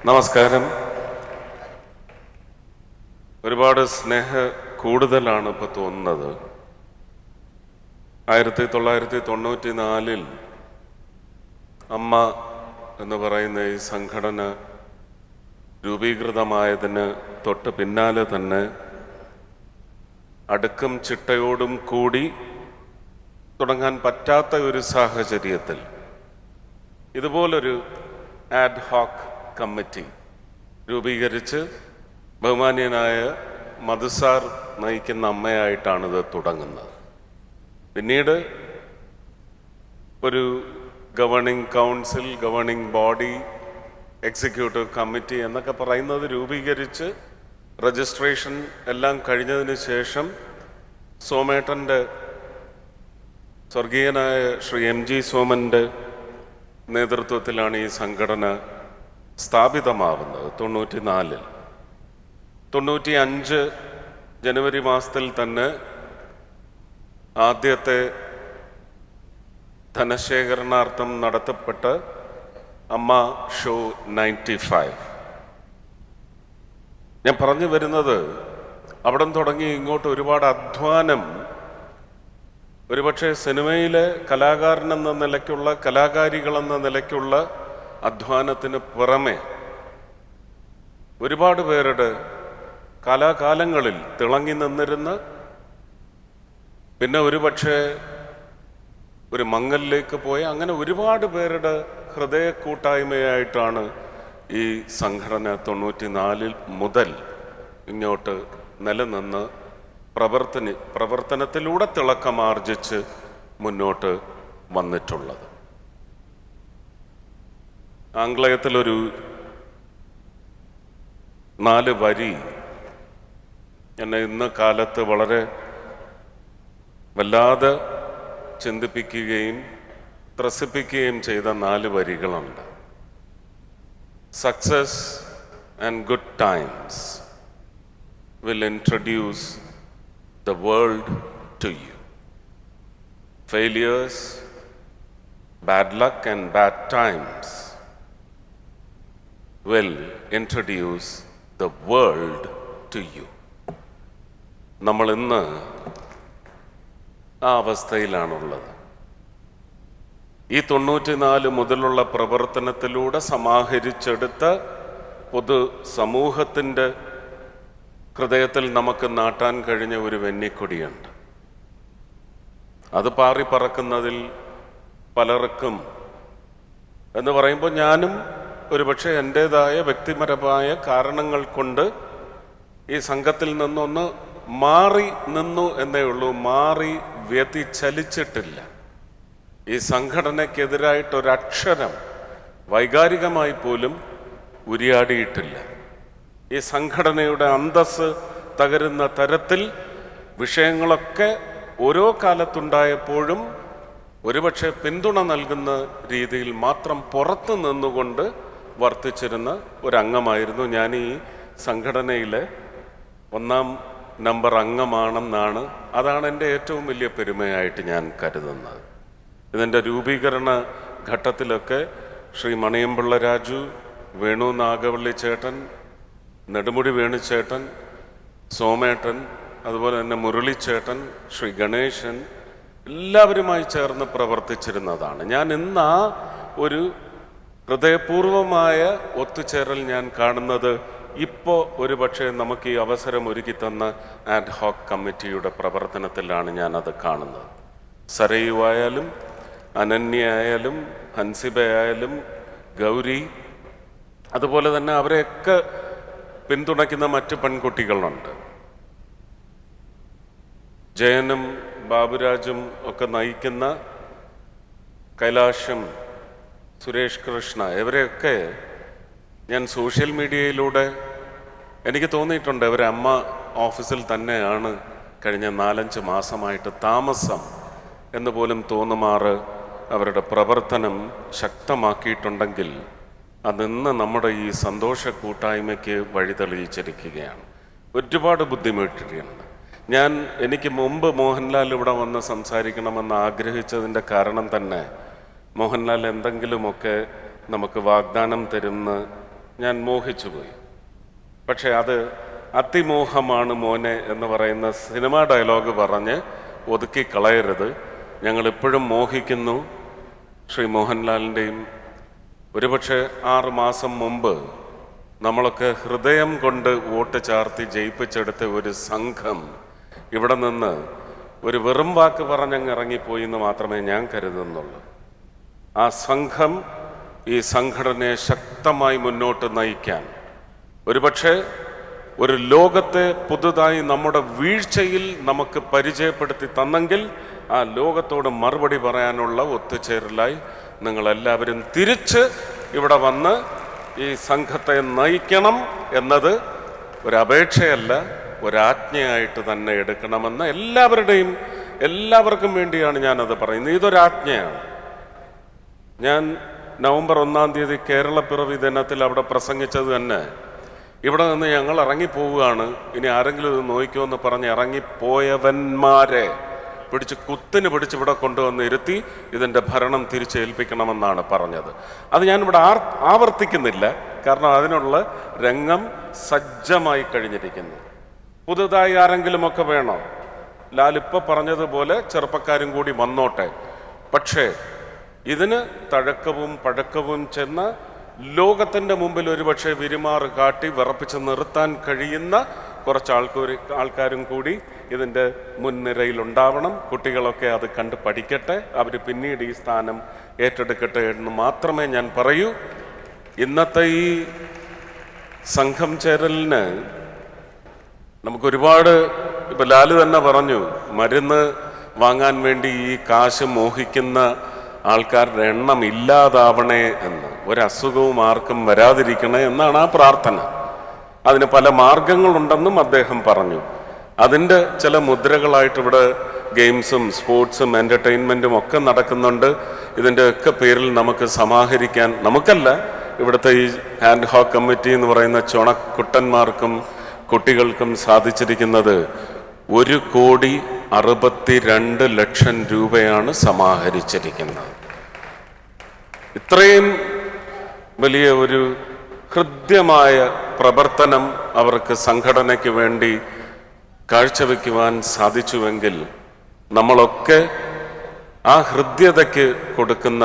നമസ്കാരം. ഒരുപാട് സ്നേഹ കൂടുതലാണ് ഇപ്പോൾ തോന്നുന്നത്. 1994 അമ്മ എന്ന് പറയുന്ന ഈ സംഘടന രൂപീകൃതമായതിന് തൊട്ട് പിന്നാലെ തന്നെ അടുക്കും ചിട്ടയോടും കൂടി തുടങ്ങാൻ പറ്റാത്ത ഒരു സാഹചര്യത്തിൽ ഇതുപോലൊരു ആഡ് ഹോക്ക് കമ്മിറ്റി രൂപീകരിച്ച് ബഹുമാന്യനായ മധുസാർ നയിക്കുന്ന അമ്മയായിട്ടാണിത് തുടങ്ങുന്നത്. പിന്നീട് ഒരു governing council, governing body, executive committee എന്നൊക്കെ പറയുന്നത് രൂപീകരിച്ച് രജിസ്ട്രേഷൻ എല്ലാം കഴിഞ്ഞതിന് ശേഷം സോമേട്ടൻ്റെ, സ്വർഗീയനായ ശ്രീ MG സോമൻ്റെ നേതൃത്വത്തിലാണ് ഈ സംഘടന സ്ഥാപിതമാവുന്നത് 94. 95 ജനുവരി മാസത്തിൽ തന്നെ ആദ്യത്തെ ധനശേഖരണാർത്ഥം നടത്തപ്പെട്ട അമ്മ ഷോ 95. ഞാൻ പറഞ്ഞു വരുന്നത്, അവിടം തുടങ്ങി ഇങ്ങോട്ട് ഒരുപാട് അധ്വാനം, ഒരുപക്ഷെ സിനിമയിലെ കലാകാരനെന്ന നിലയ്ക്കുള്ള, കലാകാരികളെന്ന നിലയ്ക്കുള്ള അധ്വാനത്തിന് പുറമെ ഒരുപാട് പേരുടെ കാലാകാലങ്ങളിൽ തിളങ്ങി നിന്നിരുന്ന, പിന്നെ ഒരുപക്ഷെ ഒരു മങ്ങലിലേക്ക് പോയ, അങ്ങനെ ഒരുപാട് പേരുടെ ഹൃദയ കൂട്ടായ്മയായിട്ടാണ് ഈ സംഘടന 94 മുതൽ ഇങ്ങോട്ട് നിലനിന്ന് പ്രവർത്തനത്തിലൂടെ തിളക്കമാർജിച്ച് മുന്നോട്ട് വന്നിട്ടുള്ളത്. ആംഗ്ലേയത്തിലൊരു 4 വരി എന്നെ ഇന്ന് കാലത്ത് വളരെ വല്ലാതെ ചിന്തിപ്പിക്കുകയും ത്രസിപ്പിക്കുകയും ചെയ്ത 4 വരികളുണ്ട്. Success and good times will introduce the world to you. Failures, bad luck and bad times will introduce the world to you. നമ്മൾ ഇന്ന് ആ അവസ്ഥയിലാണുള്ളത്. ഈ 94 മുതലുള്ള പ്രവർത്തനത്തിലൂടെ സമാഹരിച്ചെടുത്ത പൊതു സമൂഹത്തിൻ്റെ ഹൃദയത്തിൽ നമുക്ക് നാട്ടാൻ കഴിഞ്ഞ ഒരു വെന്നിക്കൊടിയുണ്ട്. അത് പാറി പറക്കുന്നതിൽ പലർക്കും എന്ന് പറയുമ്പോൾ ഞാനും ഒരുപക്ഷെ എൻ്റേതായ വ്യക്തിപരമായ കാരണങ്ങൾ കൊണ്ട് ഈ സംഘത്തിൽ നിന്നൊന്ന് മാറി നിന്നു എന്നേ ഉള്ളൂ. മാറി വ്യതിചലിച്ചിട്ടില്ല. ഈ സംഘടനയ്ക്കെതിരായിട്ടൊരക്ഷരം വൈകാരികമായി പോലും ഉരിയാടിയിട്ടില്ല. ഈ സംഘടനയുടെ അന്തസ്സ് തകരുന്ന തരത്തിൽ വിഷയങ്ങളൊക്കെ ഓരോ കാലത്തുണ്ടായപ്പോഴും ഒരുപക്ഷെ പിന്തുണ നൽകുന്ന രീതിയിൽ മാത്രം പുറത്തു നിന്നുകൊണ്ട് വർത്തിച്ചിരുന്ന ഒരംഗമായിരുന്നു ഞാൻ. ഈ സംഘടനയിലെ 1ാം നമ്പർ അംഗമാണെന്നാണ്, അതാണ് എൻ്റെ ഏറ്റവും വലിയ പെരുമയായിട്ട് ഞാൻ കരുതുന്നത്. ഇതിൻ്റെ രൂപീകരണ ഘട്ടത്തിലൊക്കെ ശ്രീ മണിയമ്പിള്ള രാജു, വേണു നാഗവള്ളി ചേട്ടൻ, നെടുമുടി വേണുചേട്ടൻ, സോമേട്ടൻ, അതുപോലെ തന്നെ മുരളിച്ചേട്ടൻ, ശ്രീ ഗണേശൻ, എല്ലാവരുമായി ചേർന്ന് പ്രവർത്തിച്ചിരുന്നതാണ്. ഞാൻ ഇന്ന് ആ ഒരു ഹൃദയപൂർവമായ ഒത്തുചേരൽ ഞാൻ കാണുന്നത് ഇപ്പോൾ ഒരുപക്ഷെ നമുക്ക് ഈ അവസരം ഒരുക്കി തന്ന ആഡ് ഹോക്ക് കമ്മിറ്റിയുടെ പ്രവർത്തനത്തിലാണ് ഞാനത് കാണുന്നത്. സരയുവായാലും അനന്യയായാലും ഹൻസിബയായാലും ഗൗരി, അതുപോലെ തന്നെ അവരെയൊക്കെ പിന്തുണയ്ക്കുന്ന മറ്റ് പെൺകുട്ടികളുണ്ട്. ജയനും ബാബുരാജും ഒക്കെ നയിക്കുന്ന കൈലാഷം, സുരേഷ് കൃഷ്ണ, ഇവരെയൊക്കെ ഞാൻ സോഷ്യൽ മീഡിയയിലൂടെ എനിക്ക് തോന്നിയിട്ടുണ്ട് ഇവരെ അമ്മ ഓഫീസിൽ തന്നെയാണ് കഴിഞ്ഞ 4-5 മാസമായിട്ട് താമസം എന്ന് പോലും തോന്നുമാറ് അവരുടെ പ്രവർത്തനം ശക്തമാക്കിയിട്ടുണ്ടെങ്കിൽ അതിന്ന് നമ്മുടെ ഈ സന്തോഷ കൂട്ടായ്മയ്ക്ക് വഴിതെളിയിച്ചിരിക്കുകയാണ്. ഒരുപാട് ബുദ്ധിമുട്ടിട്ടുണ്ട്. എനിക്ക് മുമ്പ് മോഹൻലാൽ ഇവിടെ വന്ന് സംസാരിക്കണമെന്ന് ആഗ്രഹിച്ചതിൻ്റെ കാരണം തന്നെ മോഹൻലാൽ എന്തെങ്കിലുമൊക്കെ നമുക്ക് വാഗ്ദാനം തരുന്ന ഞാൻ മോഹിച്ചുപോയി. പക്ഷെ അത് അതിമോഹമാണ് മോനെ എന്ന് പറയുന്ന സിനിമാ ഡയലോഗ് പറഞ്ഞ് ഒതുക്കി കളയരുത്. ഞങ്ങളിപ്പോഴും മോഹിക്കുന്നു. ശ്രീ മോഹൻലാലിൻ്റെയും ഒരുപക്ഷെ 6 മാസം മുമ്പ് നമ്മളൊക്കെ ഹൃദയം കൊണ്ട് വോട്ട് ചാർത്തി ജയിപ്പിച്ചെടുത്ത ഒരു സംഘം ഇവിടെ നിന്ന് ഒരു വെറും വാക്ക് പറഞ്ഞങ്ങ് ഇറങ്ങിപ്പോയി എന്ന് മാത്രമേ ഞാൻ കരുതുന്നുള്ളൂ. ആ സംഘം ഈ സംഘടനയെ ശക്തമായി മുന്നോട്ട് നയിക്കാൻ, ഒരുപക്ഷെ ഒരു ലോകത്തെ പുതുതായി നമ്മുടെ വീഴ്ചയിൽ നമുക്ക് പരിചയപ്പെടുത്തി തന്നെങ്കിൽ ആ ലോകത്തോട് മറുപടി പറയാനുള്ള ഒത്തുചേരലായി നിങ്ങളെല്ലാവരും തിരിച്ച് ഇവിടെ വന്ന് ഈ സംഘത്തെ നയിക്കണം എന്നത് ഒരപേക്ഷയല്ല, ഒരാജ്ഞയായിട്ട് തന്നെ എടുക്കണമെന്ന് എല്ലാവർക്കും വേണ്ടിയാണ് ഞാനത് പറയുന്നത്. ഇതൊരാജ്ഞയാണ്. ഞാൻ നവംബർ 1-ാം തീയതി കേരളപ്പിറവി ദിനത്തിൽ അവിടെ പ്രസംഗിച്ചത് തന്നെ ഇവിടെ നിന്ന് ഞങ്ങൾ ഇറങ്ങിപ്പോവുകയാണ്, ഇനി ആരെങ്കിലും ഇത് നോക്കിക്കുമെന്ന് പറഞ്ഞ് ഇറങ്ങിപ്പോയവന്മാരെ കുത്തിന് പിടിച്ച് ഇവിടെ കൊണ്ടുവന്ന് ഇരുത്തി ഇതിൻ്റെ ഭരണം തിരിച്ചേൽപ്പിക്കണമെന്നാണ് പറഞ്ഞത്. അത് ഞാനിവിടെ ആവർത്തിക്കുന്നില്ല, കാരണം അതിനുള്ള രംഗം സജ്ജമായി കഴിഞ്ഞിരിക്കുന്നു. പുതുതായി ആരെങ്കിലുമൊക്കെ വേണോ? ലാലിപ്പോൾ പറഞ്ഞതുപോലെ ചെറുപ്പക്കാരും കൂടി വന്നോട്ടെ. പക്ഷേ ഇതിന് തഴക്കവും പഴക്കവും ചെന്ന ലോകത്തിൻ്റെ മുമ്പിൽ ഒരുപക്ഷെ വിരുമാറ് കാട്ടി വിറപ്പിച്ച് നിർത്താൻ കഴിയുന്ന കുറച്ച് ആൾക്കാരും കൂടി ഇതിൻ്റെ മുൻനിരയിലുണ്ടാവണം. കുട്ടികളൊക്കെ അത് കണ്ട് പഠിക്കട്ടെ, അവർ പിന്നീട് ഈ സ്ഥാനം ഏറ്റെടുക്കട്ടെ എന്ന് മാത്രമേ ഞാൻ പറയൂ. ഇന്നത്തെ ഈ സംഘം ചേരലിന് നമുക്കൊരുപാട്, ഇപ്പം ലാല് തന്നെ പറഞ്ഞു, മരുന്ന് വാങ്ങാൻ വേണ്ടി ഈ കാശ് മോഹിക്കുന്ന ആൾക്കാരുടെ എണ്ണം ഇല്ലാതാവണേ എന്ന്. ഒരസുഖവും ആർക്കും വരാതിരിക്കണേ എന്നാണ് ആ പ്രാർത്ഥന. അതിന് പല മാർഗങ്ങളുണ്ടെന്നും അദ്ദേഹം പറഞ്ഞു. അതിൻ്റെ ചില മുദ്രകളായിട്ട് ഇവിടെ ഗെയിംസും സ്പോർട്സും എൻ്റർടൈൻമെൻറ്റും ഒക്കെ നടക്കുന്നുണ്ട്. ഇതിൻ്റെയൊക്കെ പേരിൽ നമുക്ക് സമാഹരിക്കാൻ, നമുക്കല്ല, ഇവിടുത്തെ ഈ ഹാൻഡ് ഹോക്ക് കമ്മിറ്റി എന്ന് പറയുന്ന ചുണക്കുട്ടന്മാർക്കും കുട്ടികൾക്കും സാധിച്ചിരിക്കുന്നത് 1,62,00,000 രൂപയാണ് സമാഹരിച്ചിരിക്കുന്നത്. ഇത്രയും വലിയ ഒരു ഹൃദ്യമായ പ്രവർത്തനം അവർക്ക് സംഘടനയ്ക്ക് വേണ്ടി കാഴ്ചവെക്കുവാൻ സാധിച്ചുവെങ്കിൽ നമ്മളൊക്കെ ആ ഹൃദ്യതയ്ക്ക് കൊടുക്കുന്ന,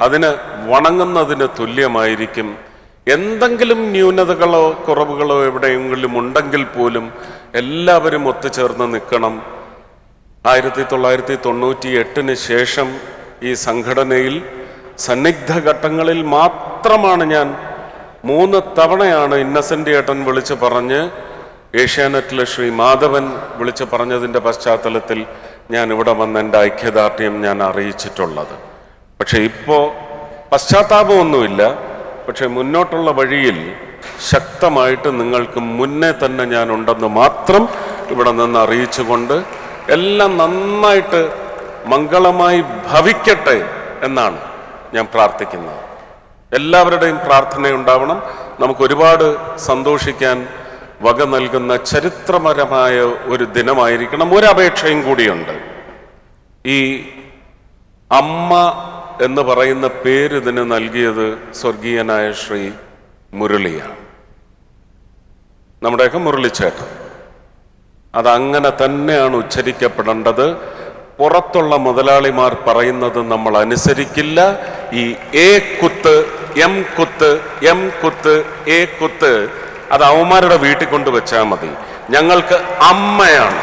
അതിന് വണങ്ങുന്നതിന് തുല്യമായിരിക്കും. എന്തെങ്കിലും ന്യൂനതകളോ കുറവുകളോ എവിടെയെങ്കിലും ഉണ്ടെങ്കിൽ പോലും എല്ലാവരും ഒത്തുചേർന്ന് നിൽക്കണം. 1998 ശേഷം ഈ സംഘടനയിൽ സന്നിഗ്ധ ഘട്ടങ്ങളിൽ മാത്രമാണ് ഞാൻ 3 തവണയാണ് ഇന്നസെൻ്റ് ഏട്ടൻ വിളിച്ച് പറഞ്ഞ്, ഏഷ്യാനെറ്റിലെ ശ്രീ മാധവൻ വിളിച്ച് പറഞ്ഞതിൻ്റെ പശ്ചാത്തലത്തിൽ ഞാൻ ഇവിടെ വന്ന് എൻ്റെ ഐക്യദാർഢ്യം ഞാൻ അറിയിച്ചിട്ടുള്ളത്. പക്ഷെ ഇപ്പോൾ പശ്ചാത്താപമൊന്നുമില്ല. പക്ഷെ മുന്നോട്ടുള്ള വഴിയിൽ ശക്തമായിട്ട് നിങ്ങൾക്ക് മുന്നേ തന്നെ ഞാൻ ഉണ്ടെന്ന് മാത്രം ഇവിടെ നിന്ന് അറിയിച്ചുകൊണ്ട് എല്ലാം നന്നായിട്ട് മംഗളമായി ഭവിക്കട്ടെ എന്നാണ് ഞാൻ പ്രാർത്ഥിക്കുന്നത്. എല്ലാവരുടെയും പ്രാർത്ഥനയുണ്ടാവണം. നമുക്കൊരുപാട് സന്തോഷിക്കാൻ വക നൽകുന്ന ചരിത്രപരമായ ഒരു ദിനമായിരിക്കണം. ഒരപേക്ഷയും കൂടിയുണ്ട്. ഈ അമ്മ എന്ന് പറയുന്ന പേര് ഇതിന് നൽകിയത് സ്വർഗീയനായ ശ്രീ മുരളിയാണ്, നമ്മുടെയൊക്കെ മുരളിച്ചേട്ടൻ. അതങ്ങനെ തന്നെയാണ് ഉച്ചരിക്കപ്പെടേണ്ടത്. പുറത്തുള്ള മുതലാളിമാർ പറയുന്നത് നമ്മൾ അനുസരിക്കില്ല. ഈ എ കുത്ത്, എം കുത്ത്, എം കുത്ത്, എ കുത്ത് അത് അവന്മാരുടെ വീട്ടിൽ കൊണ്ട് വെച്ചാൽ മതി. ഞങ്ങൾക്ക് അമ്മയാണ്.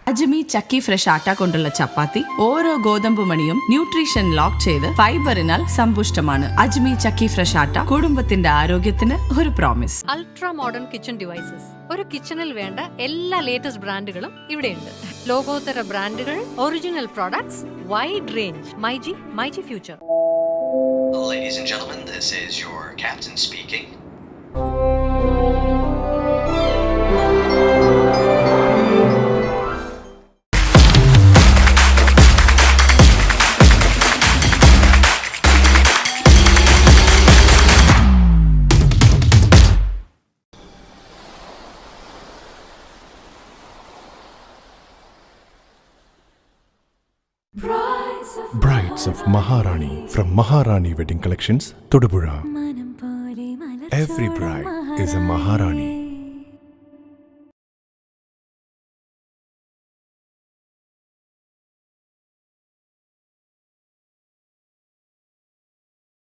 അജ്മി ചക്കി ഫ്രഷ് ആട്ട കൊണ്ടുള്ള ചപ്പാത്തി ഓരോ ഗോതമ്പ് മണിയും ന്യൂട്രീഷൻ ലോക്ക് ചെയ്ത് ഫൈബറിനാൽ സമ്പുഷ്ടമാണ്. അജ്മി ചക്കി ഫ്രഷ് ആട്ട കുടുംബത്തിന്റെ ആരോഗ്യത്തിന് ഒരു promise. Ultra modern kitchen devices. ഒരു കിച്ചണിൽ വേണ്ട എല്ലാ ലേറ്റസ്റ്റ് ബ്രാൻഡുകളും ഇവിടെയുണ്ട്. ലോകോത്തര ബ്രാൻഡുകൾ, original products, wide range. MyG future. Ladies and gentlemen, this is your captain speaking. Brights Colors of Maharani from Maharani Wedding Collections, Todupuzha. Every bride is a Maharani.